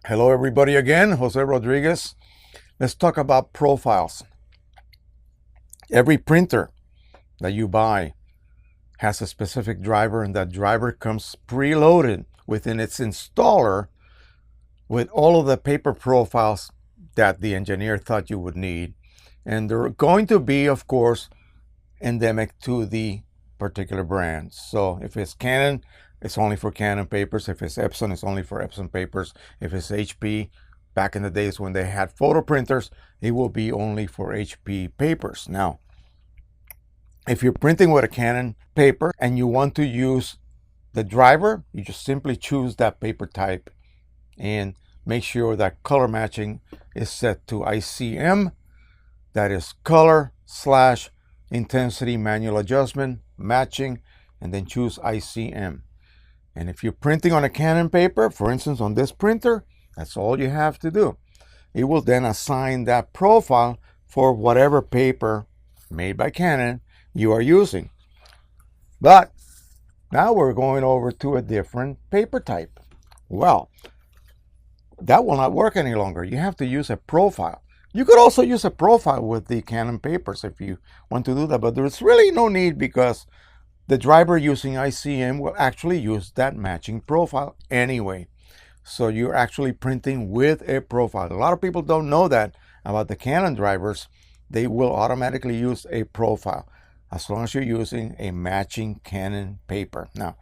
Hello everybody again, Jose Rodriguez. Let's talk about profiles. Every printer that you buy has a specific driver, and that driver comes preloaded within its installer with all of the paper profiles that the engineer thought you would need. And they're going to be, of course, endemic to the particular brand. So if it's Canon, it's only for Canon papers. If it's Epson, it's only for Epson papers. If it's HP, back in the days when they had photo printers, it will be only for HP papers. Now, if you're printing with a Canon paper and you want to use the driver, you just simply choose that paper type and make sure that color matching is set to ICM. That is color/intensity manual adjustment matching, and then choose ICM. And if you're printing on a Canon paper, for instance on this printer, that's all you have to do. It will then assign that profile for whatever paper made by Canon you are using. But now we're going over to a different paper type. Well, that will not work any longer. You have to use a profile. You could also use a profile with the Canon papers if you want to do that, but there's really no need because the driver using ICM will actually use that matching profile anyway. So you're actually printing with a profile. A lot of people don't know that about the Canon drivers. They will automatically use a profile as long as you're using a matching Canon paper. Now,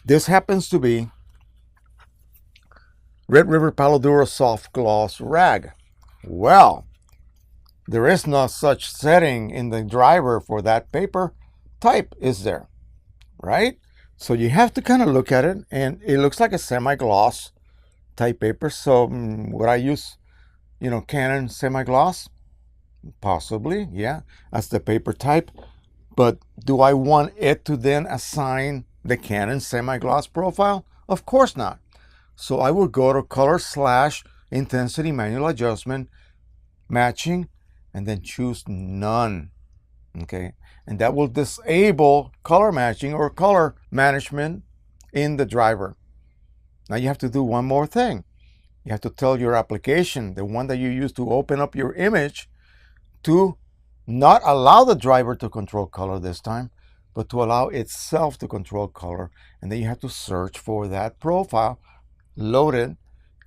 this happens to be Red River Palo Duro Soft Gloss Rag. Well, there is no such setting in the driver for that paper type, is there? Right? So you have to kind of look at it, and it looks like a semi-gloss type paper. So would I use, Canon semi-gloss? Possibly, yeah, that's the paper type. But do I want it to then assign the Canon semi-gloss profile? Of course not. So I will go to color/intensity manual adjustment matching and then choose none. Okay, and that will disable color matching or color management in the driver. Now you have to do one more thing. You have to tell your application, the one that you use to open up your image, to not allow the driver to control color this time, but to allow itself to control color. And then you have to search for that profile, load it,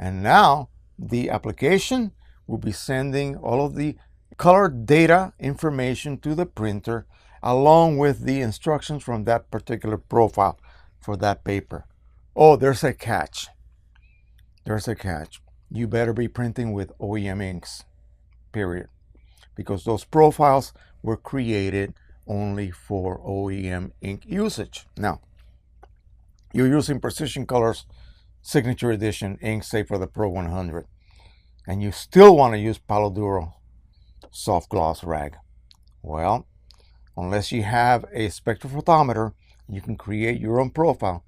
and now the application will be sending all of the color data information to the printer along with the instructions from that particular profile for that paper. Oh, there's a catch. There's a catch. You better be printing with OEM inks, period. Because those profiles were created only for OEM ink usage. Now, you're using Precision Colors Signature Edition ink, say for the Pro 100, and you still want to use Palo Duro Soft Gloss Rag. Well, unless you have a spectrophotometer, you can create your own profile,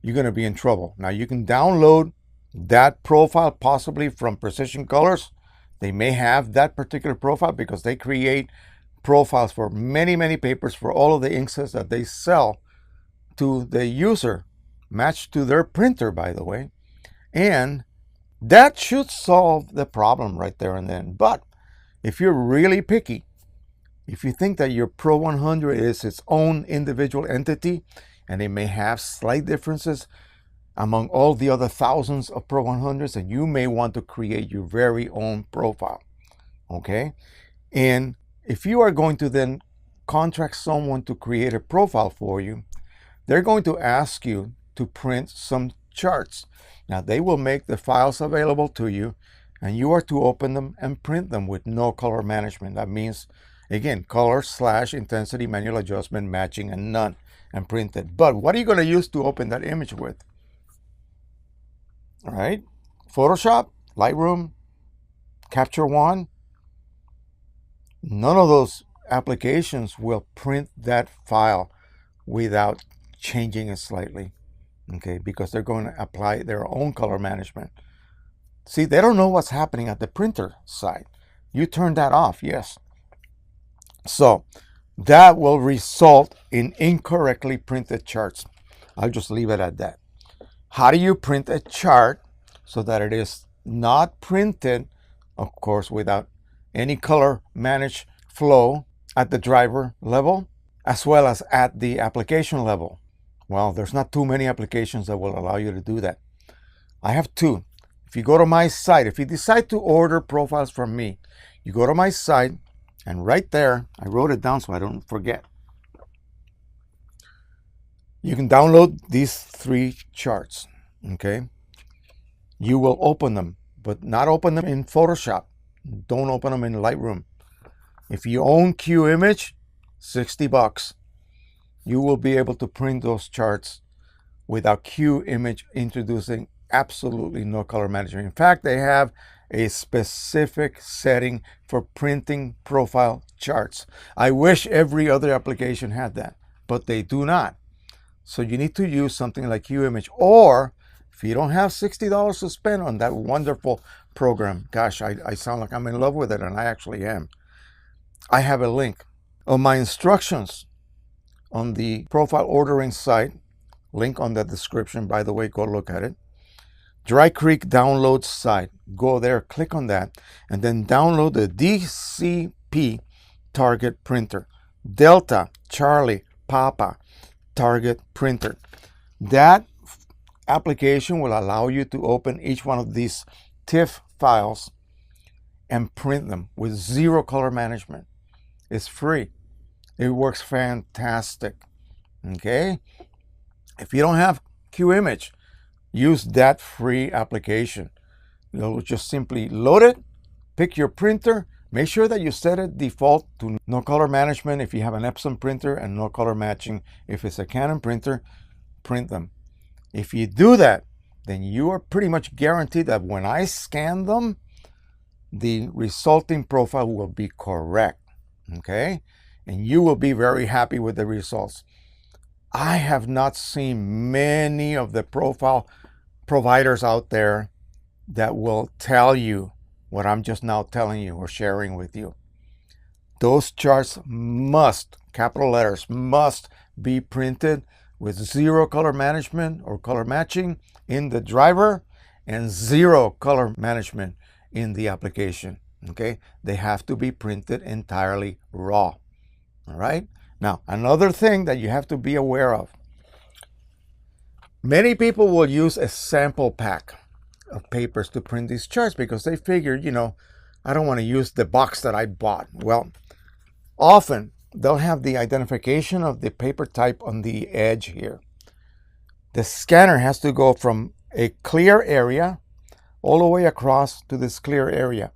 you're going to be in trouble. Now, you can download that profile possibly from Precision Colors. They may have that particular profile because they create profiles for many, many papers for all of the inksets that they sell to the user, matched to their printer, by the way. And that should solve the problem right there and then. But if you're really picky, if you think that your Pro 100 is its own individual entity and it may have slight differences among all the other thousands of Pro 100s, and you may want to create your very own profile, okay? And if you are going to then contract someone to create a profile for you, they're going to ask you to print some charts. Now, they will make the files available to you, and you are to open them and print them with no color management. That means, again, color/intensity manual adjustment matching and none, and print it. But what are you going to use to open that image with? All right, Photoshop, Lightroom, Capture One. None of those applications will print that file without changing it slightly, okay, because they're going to apply their own color management. See, they don't know what's happening at the printer side. You turn that off, yes. So that will result in incorrectly printed charts. I'll just leave it at that. How do you print a chart so that it is not printed, of course, without any color managed flow at the driver level, as well as at the application level. Well, there's not too many applications that will allow you to do that. I have two. If you go to my site, if you decide to order profiles from me, you go to my site, and right there, I wrote it down so I don't forget. You can download these 3 charts, okay? You will open them, but not open them in Photoshop. Don't open them in Lightroom. If you own QImage, $60. You will be able to print those charts without QImage introducing absolutely no color management. In fact, they have a specific setting for printing profile charts. I wish every other application had that, but they do not. So you need to use something like QImage, or if you don't have $60 to spend on that wonderful program, gosh, I sound like I'm in love with it, and I actually am. I have a link on my instructions on the profile ordering site, link on the description, by the way, go look at it. Dry Creek download site, go there, click on that, and then download the DCP target printer, Delta Charlie Papa target printer. That application will allow you to open each one of these TIFF files and print them with 0 color management. It's free. It works fantastic. Okay? If you don't have QImage, use that free application. You'll just simply load it, pick your printer, make sure that you set it default to no color management if you have an Epson printer, and no color matching if it's a Canon printer. Print them. If you do that, then you are pretty much guaranteed that when I scan them, the resulting profile will be correct. Okay? And you will be very happy with the results. I have not seen many of the profile providers out there that will tell you what I'm just now telling you or sharing with you. Those charts must, capital letters, must be printed with 0 color management or color matching in the driver and 0 color management in the application. Okay? They have to be printed entirely raw. All right? Now, another thing that you have to be aware of. Many people will use a sample pack of papers to print these charts because they figure, I don't want to use the box that I bought. Well, often they'll have the identification of the paper type on the edge here. The scanner has to go from a clear area all the way across to this clear area.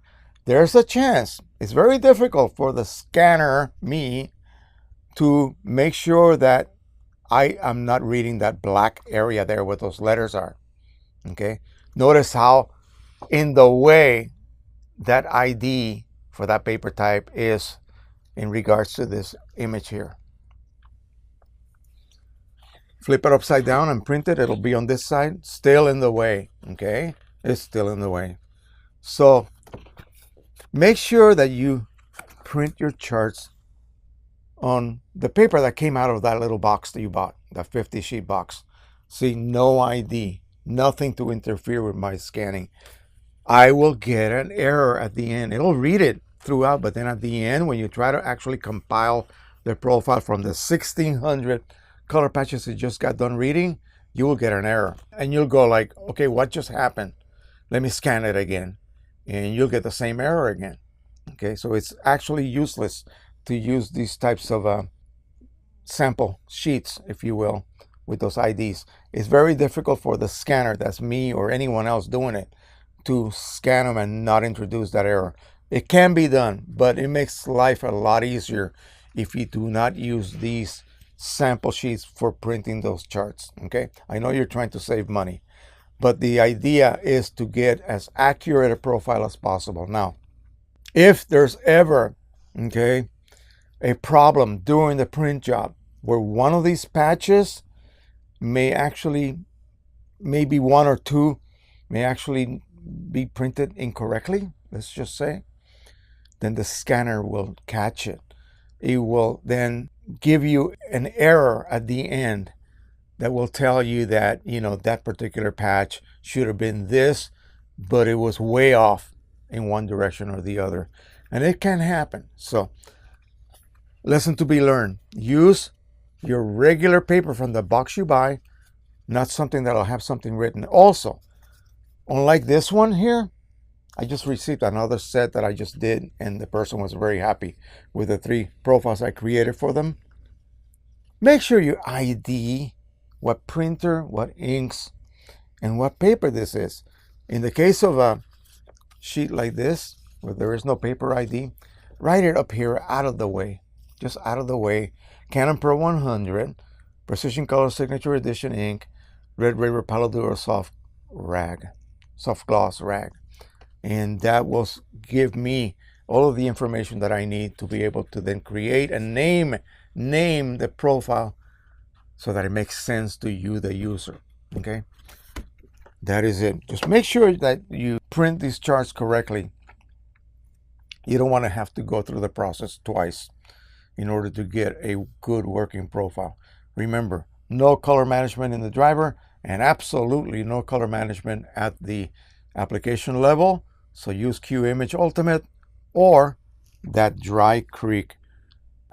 There's a chance. It's very difficult for the scanner, me, to make sure that I am not reading that black area there where those letters are. Okay? Notice how in the way that ID for that paper type is in regards to this image here. Flip it upside down and print it. It'll be on this side. Still in the way. Okay? It's still in the way. So make sure that you print your charts on the paper that came out of that little box that you bought, that 50 sheet box. See, no ID, nothing to interfere with my scanning. I will get an error at the end. It'll read it throughout, but then at the end, when you try to actually compile the profile from the 1600 color patches you just got done reading, you will get an error. And you'll go like, okay, what just happened? Let me scan it again. And you'll get the same error again. Okay, so it's actually useless to use these types of sample sheets, if you will, with those IDs. It's very difficult for the scanner, that's me or anyone else doing it, to scan them and not introduce that error. It can be done, but it makes life a lot easier if you do not use these sample sheets for printing those charts. Okay, I know you're trying to save money, but the idea is to get as accurate a profile as possible. Now, if there's ever, okay, a problem during the print job where one of these patches may actually, maybe 1 or 2 may actually be printed incorrectly, let's just say, then the scanner will catch it. It will then give you an error at the end that will tell you that, that particular patch should have been this but it was way off in one direction or the other. And it can happen. So, lesson to be learned. Use your regular paper from the box you buy, not something that'll have something written. Also, unlike this one here, I just received another set that I just did, and the person was very happy with the 3 profiles I created for them. Make sure you ID what printer, what inks, and what paper this is. In the case of a sheet like this, where there is no paper ID, write it up here out of the way. Just out of the way. Canon Pro 100, Precision Color Signature Edition ink, Red River Palo Duro soft gloss rag. And that will give me all of the information that I need to be able to then create and name the profile so that it makes sense to you, the user. Okay, that is it. Just make sure that you print these charts correctly. You don't want to have to go through the process twice in order to get a good working profile. Remember, no color management in the driver and absolutely no color management at the application level. So use QImage Ultimate or that Dry Creek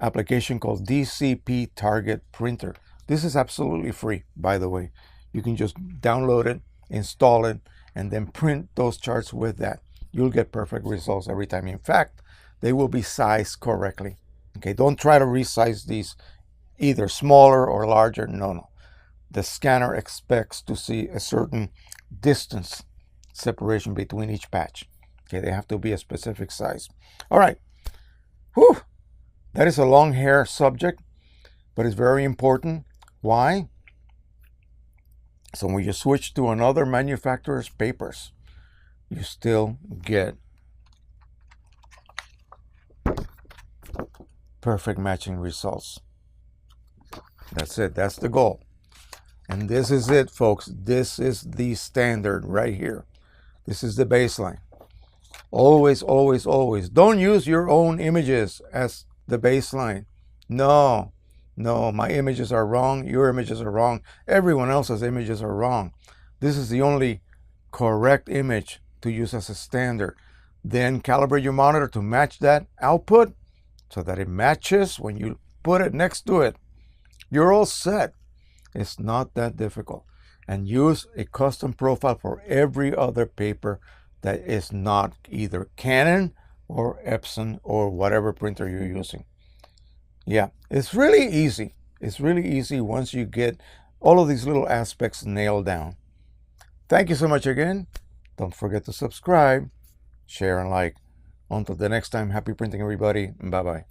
application called DCP Target Printer. This is absolutely free, by the way. You can just download it, install it, and then print those charts with that. You'll get perfect results every time. In fact, they will be sized correctly. Okay, don't try to resize these either smaller or larger. No. The scanner expects to see a certain distance separation between each patch. Okay, they have to be a specific size. All right. Whew. That is a long hair subject, but it's very important. Why? So when you switch to another manufacturer's papers, you still get perfect matching results. That's it. That's the goal. And this is it, folks. This is the standard right here. This is the baseline. Always, always, always. Don't use your own images as the baseline. No, my images are wrong. Your images are wrong. Everyone else's images are wrong. This is the only correct image to use as a standard. Then calibrate your monitor to match that output so that it matches when you put it next to it. You're all set. It's not that difficult. And use a custom profile for every other paper that is not either Canon or Epson or whatever printer you're using. Yeah, it's really easy. It's really easy once you get all of these little aspects nailed down. Thank you so much again. Don't forget to subscribe, share, and like. Until the next time, happy printing, everybody. Bye-bye.